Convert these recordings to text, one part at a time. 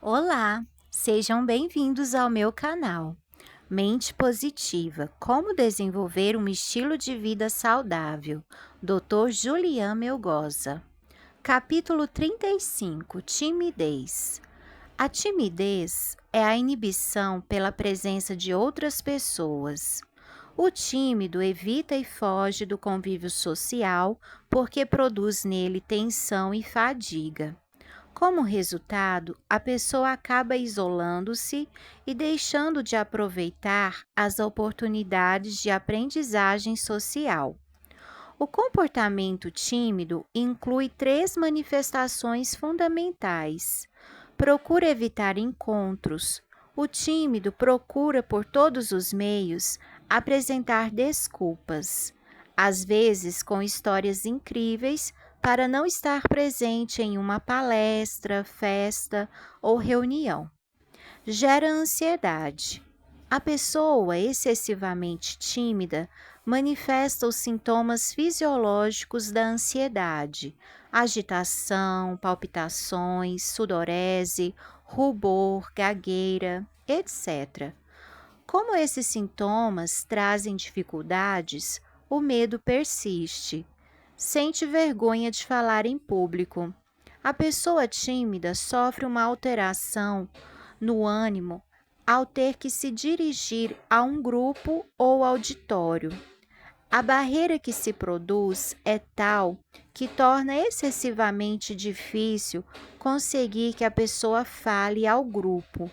Olá, sejam bem-vindos ao meu canal. Mente Positiva: Como desenvolver um estilo de vida saudável. Dr. Julian Melgoza. Capítulo 35: Timidez. A timidez é a inibição pela presença de outras pessoas. O tímido evita e foge do convívio social porque produz nele tensão e fadiga. Como resultado, a pessoa acaba isolando-se e deixando de aproveitar as oportunidades de aprendizagem social. O comportamento tímido inclui três manifestações fundamentais. Procura evitar encontros. O tímido procura, por todos os meios, apresentar desculpas, às vezes com histórias incríveis, para não estar presente em uma palestra, festa ou reunião. Gera ansiedade. A pessoa excessivamente tímida manifesta os sintomas fisiológicos da ansiedade: agitação, palpitações, sudorese, rubor, gagueira, etc. Como esses sintomas trazem dificuldades, o medo persiste. Sente vergonha de falar em público. A pessoa tímida sofre uma alteração no ânimo ao ter que se dirigir a um grupo ou auditório. A barreira que se produz é tal que torna excessivamente difícil conseguir que a pessoa fale ao grupo.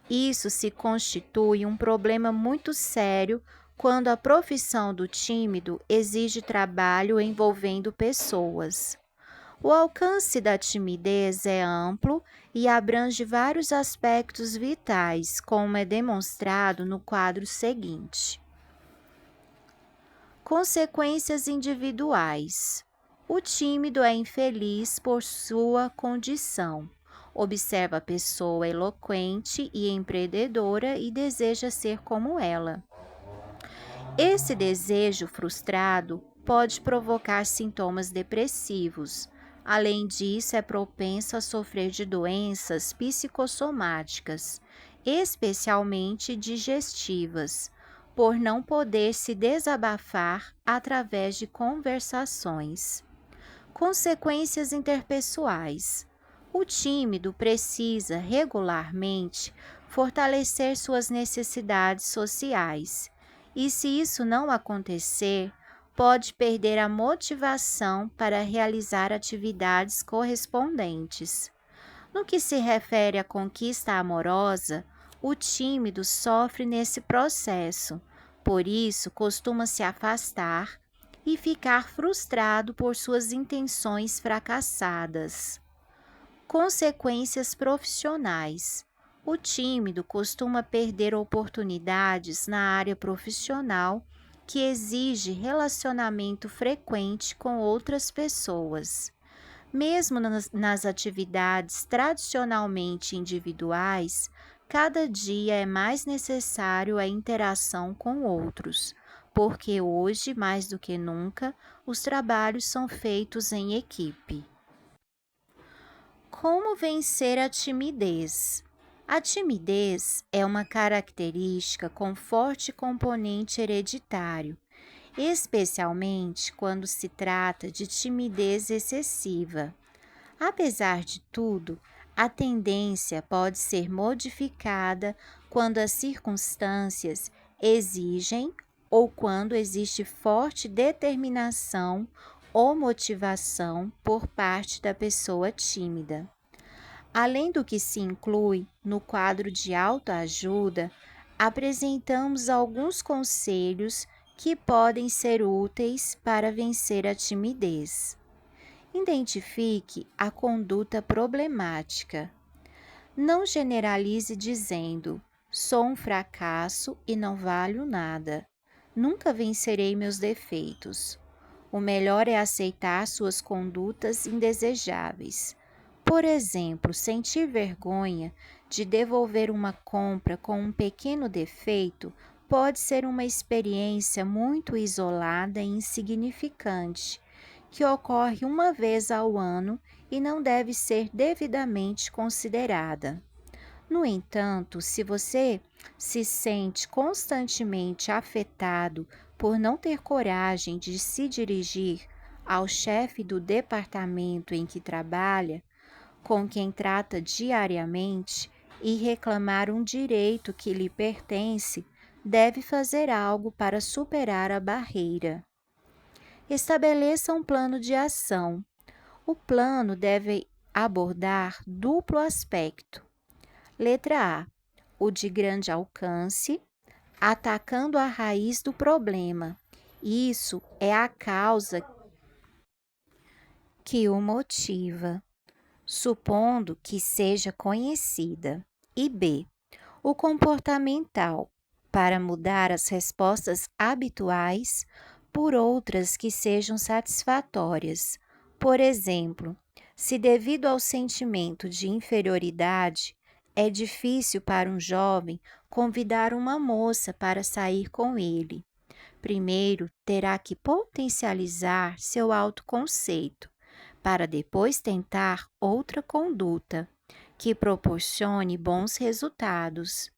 Isso se constitui um problema muito sério quando a profissão do tímido exige trabalho envolvendo pessoas. O alcance da timidez é amplo e abrange vários aspectos vitais, como é demonstrado no quadro seguinte. Consequências individuais. O tímido é infeliz por sua condição. Observa a pessoa eloquente e empreendedora e deseja ser como ela. Esse desejo frustrado pode provocar sintomas depressivos. Além disso, é propenso a sofrer de doenças psicossomáticas, especialmente digestivas, por não poder se desabafar através de conversações. Consequências interpessoais. O tímido precisa regularmente fortalecer suas necessidades sociais, e se isso não acontecer, pode perder a motivação para realizar atividades correspondentes. No que se refere à conquista amorosa, o tímido sofre nesse processo, por isso costuma se afastar e ficar frustrado por suas intenções fracassadas. Consequências profissionais. O tímido costuma perder oportunidades na área profissional que exige relacionamento frequente com outras pessoas. Mesmo nas atividades tradicionalmente individuais, cada dia é mais necessário a interação com outros, porque hoje, mais do que nunca, os trabalhos são feitos em equipe. Como vencer a timidez? A timidez é uma característica com forte componente hereditário, especialmente quando se trata de timidez excessiva. Apesar de tudo, a tendência pode ser modificada quando as circunstâncias exigem ou quando existe forte determinação ou motivação por parte da pessoa tímida. Além do que se inclui no quadro de autoajuda, apresentamos alguns conselhos que podem ser úteis para vencer a timidez. Identifique a conduta problemática. Não generalize dizendo: sou um fracasso e não valho nada. Nunca vencerei meus defeitos. O melhor é aceitar suas condutas indesejáveis. Por exemplo, sentir vergonha de devolver uma compra com um pequeno defeito pode ser uma experiência muito isolada e insignificante, que ocorre uma vez ao ano e não deve ser devidamente considerada. No entanto, se você se sente constantemente afetado por não ter coragem de se dirigir ao chefe do departamento em que trabalha, com quem trata diariamente, e reclamar um direito que lhe pertence, deve fazer algo para superar a barreira. Estabeleça um plano de ação. O plano deve abordar duplo aspecto. Letra A. O de grande alcance, atacando a raiz do problema. Isso é a causa que o motiva, supondo que seja conhecida. E B. O comportamental, para mudar as respostas habituais por outras que sejam satisfatórias. Por exemplo, se devido ao sentimento de inferioridade, é difícil para um jovem convidar uma moça para sair com ele. Primeiro, terá que potencializar seu autoconceito, para depois tentar outra conduta que proporcione bons resultados.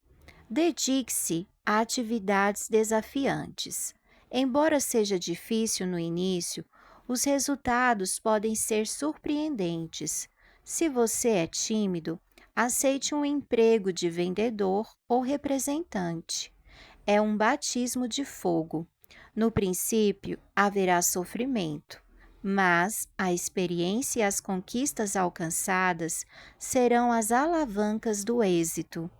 Dedique-se a atividades desafiantes. Embora seja difícil no início, os resultados podem ser surpreendentes. Se você é tímido, aceite um emprego de vendedor ou representante. É um batismo de fogo. No princípio, haverá sofrimento, mas a experiência e as conquistas alcançadas serão as alavancas do êxito.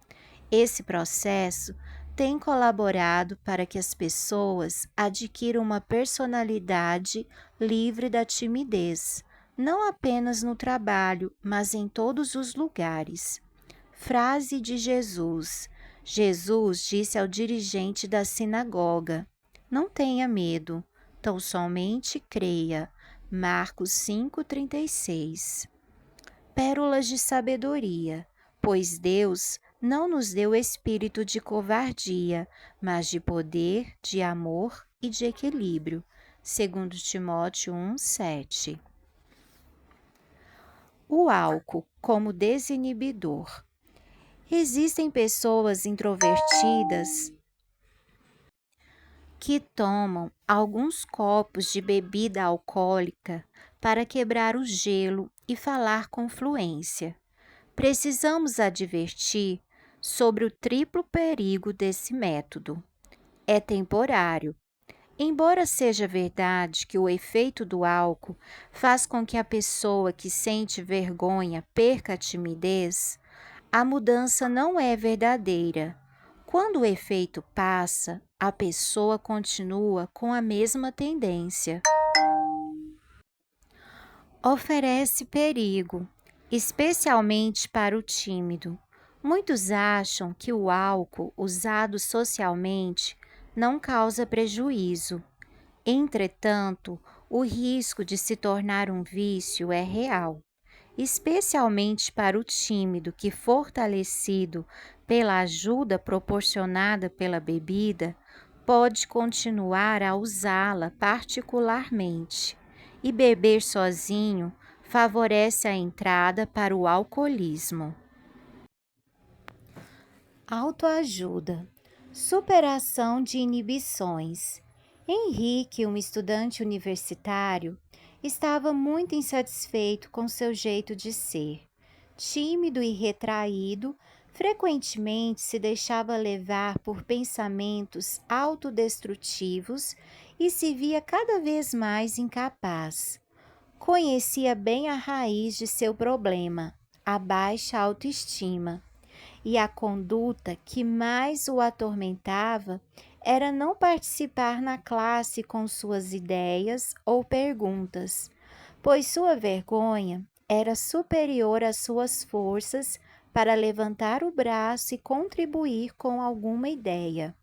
Esse processo tem colaborado para que as pessoas adquiram uma personalidade livre da timidez, não apenas no trabalho, mas em todos os lugares. Frase de Jesus. Jesus disse ao dirigente da sinagoga: Não tenha medo, tão somente creia. Marcos 5,36. Pérolas de sabedoria, pois Deus não nos deu espírito de covardia, mas de poder, de amor e de equilíbrio. 2 Timóteo 1,7. O álcool como desinibidor. Existem pessoas introvertidas que tomam alguns copos de bebida alcoólica para quebrar o gelo e falar com fluência. Precisamos advertir sobre o triplo perigo desse método. É temporário. Embora seja verdade que o efeito do álcool faz com que a pessoa que sente vergonha perca a timidez, a mudança não é verdadeira. Quando o efeito passa, a pessoa continua com a mesma tendência. Oferece perigo, especialmente para o tímido. Muitos acham que o álcool usado socialmente não causa prejuízo. Entretanto, o risco de se tornar um vício é real, especialmente para o tímido que, fortalecido pela ajuda proporcionada pela bebida, pode continuar a usá-la particularmente. E beber sozinho favorece a entrada para o alcoolismo. Autoajuda. Superação de inibições. Henrique, um estudante universitário, estava muito insatisfeito com seu jeito de ser. Tímido e retraído, frequentemente se deixava levar por pensamentos autodestrutivos e se via cada vez mais incapaz. Conhecia bem a raiz de seu problema, a baixa autoestima, e a conduta que mais o atormentava era não participar na classe com suas ideias ou perguntas, pois sua vergonha era superior às suas forças para levantar o braço e contribuir com alguma ideia.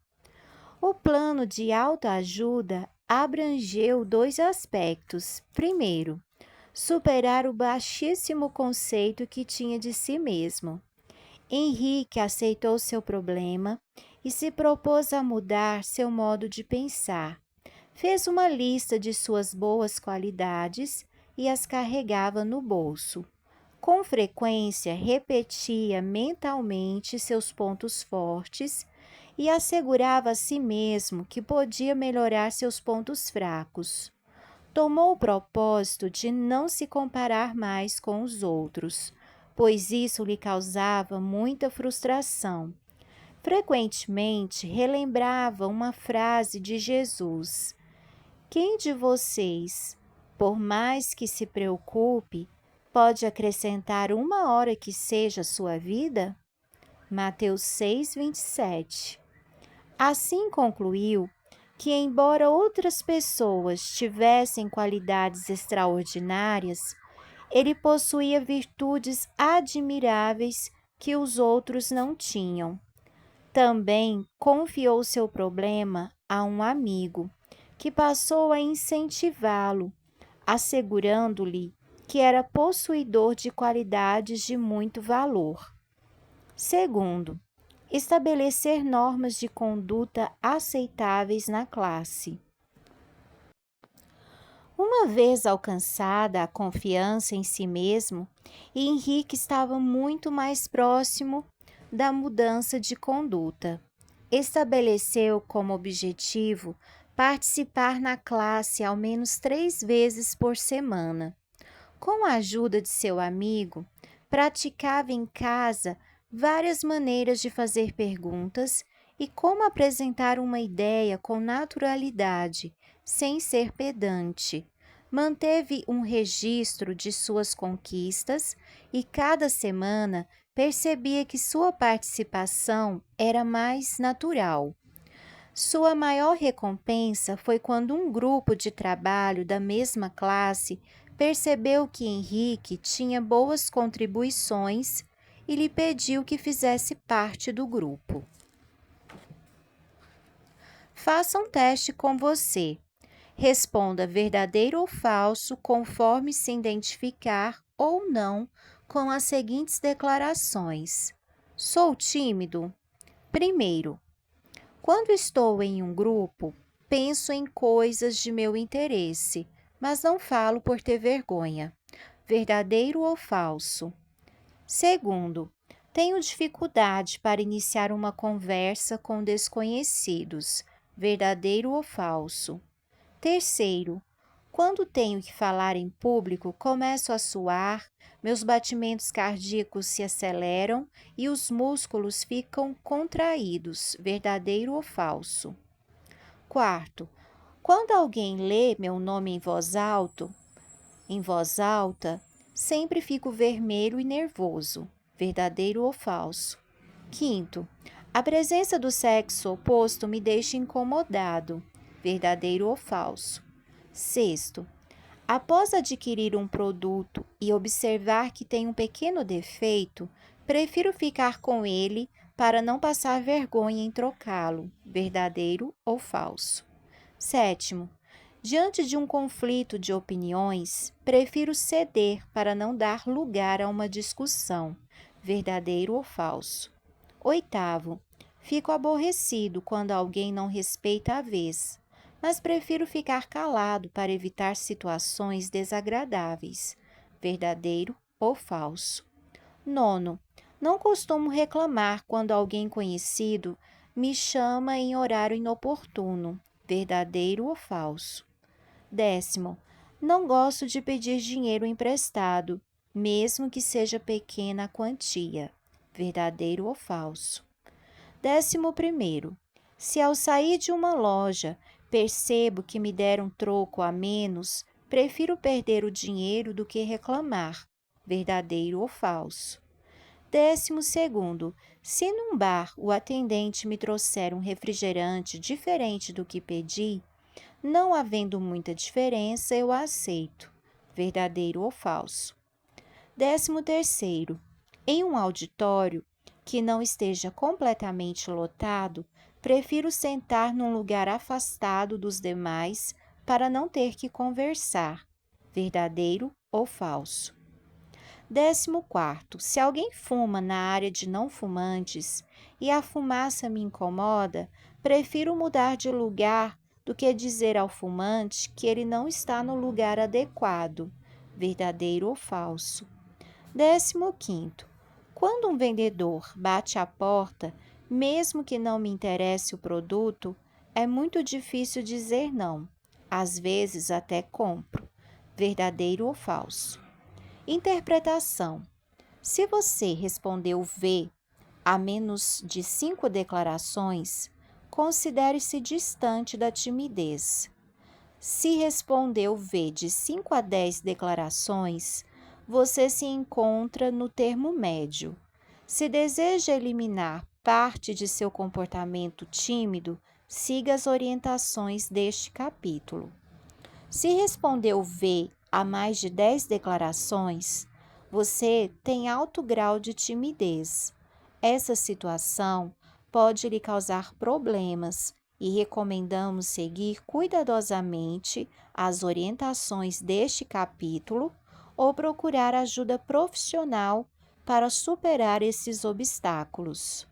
O plano de autoajuda abrangeu dois aspectos. Primeiro, superar o baixíssimo conceito que tinha de si mesmo. Henrique aceitou seu problema e se propôs a mudar seu modo de pensar. Fez uma lista de suas boas qualidades e as carregava no bolso. Com frequência, repetia mentalmente seus pontos fortes e assegurava a si mesmo que podia melhorar seus pontos fracos. Tomou o propósito de não se comparar mais com os outros, pois isso lhe causava muita frustração. Frequentemente relembrava uma frase de Jesus: Quem de vocês, por mais que se preocupe, pode acrescentar uma hora que seja à sua vida? Mateus 6:27. Assim concluiu que, embora outras pessoas tivessem qualidades extraordinárias, ele possuía virtudes admiráveis que os outros não tinham. Também confiou seu problema a um amigo, que passou a incentivá-lo, assegurando-lhe que era possuidor de qualidades de muito valor. Segundo, estabelecer normas de conduta aceitáveis na classe. Uma vez alcançada a confiança em si mesmo, Henrique estava muito mais próximo da mudança de conduta. Estabeleceu como objetivo participar na classe ao menos 3 vezes por semana. Com a ajuda de seu amigo, praticava em casa várias maneiras de fazer perguntas e como apresentar uma ideia com naturalidade, sem ser pedante. Manteve um registro de suas conquistas e cada semana percebia que sua participação era mais natural. Sua maior recompensa foi quando um grupo de trabalho da mesma classe percebeu que Henrique tinha boas contribuições e lhe pediu que fizesse parte do grupo. Faça um teste com você. Responda verdadeiro ou falso conforme se identificar ou não com as seguintes declarações. Sou tímido? Primeiro, quando estou em um grupo, penso em coisas de meu interesse, mas não falo por ter vergonha. Verdadeiro ou falso? Segundo, tenho dificuldade para iniciar uma conversa com desconhecidos. Verdadeiro ou falso? Terceiro, quando tenho que falar em público, começo a suar, meus batimentos cardíacos se aceleram e os músculos ficam contraídos. Verdadeiro ou falso? Quarto, quando alguém lê meu nome em voz alta, sempre fico vermelho e nervoso. Verdadeiro ou falso? Quinto, a presença do sexo oposto me deixa incomodado. Verdadeiro ou falso? Sexto, após adquirir um produto e observar que tem um pequeno defeito, prefiro ficar com ele para não passar vergonha em trocá-lo. Verdadeiro ou falso? Sétimo, diante de um conflito de opiniões, prefiro ceder para não dar lugar a uma discussão. Verdadeiro ou falso? Oitavo, fico aborrecido quando alguém não respeita a vez, mas prefiro ficar calado para evitar situações desagradáveis. Verdadeiro ou falso? Nono, não costumo reclamar quando alguém conhecido me chama em horário inoportuno. Verdadeiro ou falso? Décimo, não gosto de pedir dinheiro emprestado, mesmo que seja pequena a quantia. Verdadeiro ou falso? 11º, se ao sair de uma loja percebo que me deram troco a menos, prefiro perder o dinheiro do que reclamar. Verdadeiro ou falso? 12º, se num bar o atendente me trouxer um refrigerante diferente do que pedi, não havendo muita diferença, eu aceito. Verdadeiro ou falso? 13º, em um auditório que não esteja completamente lotado, prefiro sentar num lugar afastado dos demais para não ter que conversar. Verdadeiro ou falso? 14º, se alguém fuma na área de não fumantes e a fumaça me incomoda, prefiro mudar de lugar do que dizer ao fumante que ele não está no lugar adequado. Verdadeiro ou falso? 15º. Quando um vendedor bate à porta, mesmo que não me interesse o produto, é muito difícil dizer não. Às vezes até compro. Verdadeiro ou falso? Interpretação. Se você respondeu V a menos de 5 declarações, considere-se distante da timidez. Se respondeu V de 5 a 10 declarações, você se encontra no termo médio. Se deseja eliminar parte de seu comportamento tímido, siga as orientações deste capítulo. Se respondeu V a mais de 10 declarações, você tem alto grau de timidez. Essa situação pode lhe causar problemas e recomendamos seguir cuidadosamente as orientações deste capítulo ou procurar ajuda profissional para superar esses obstáculos.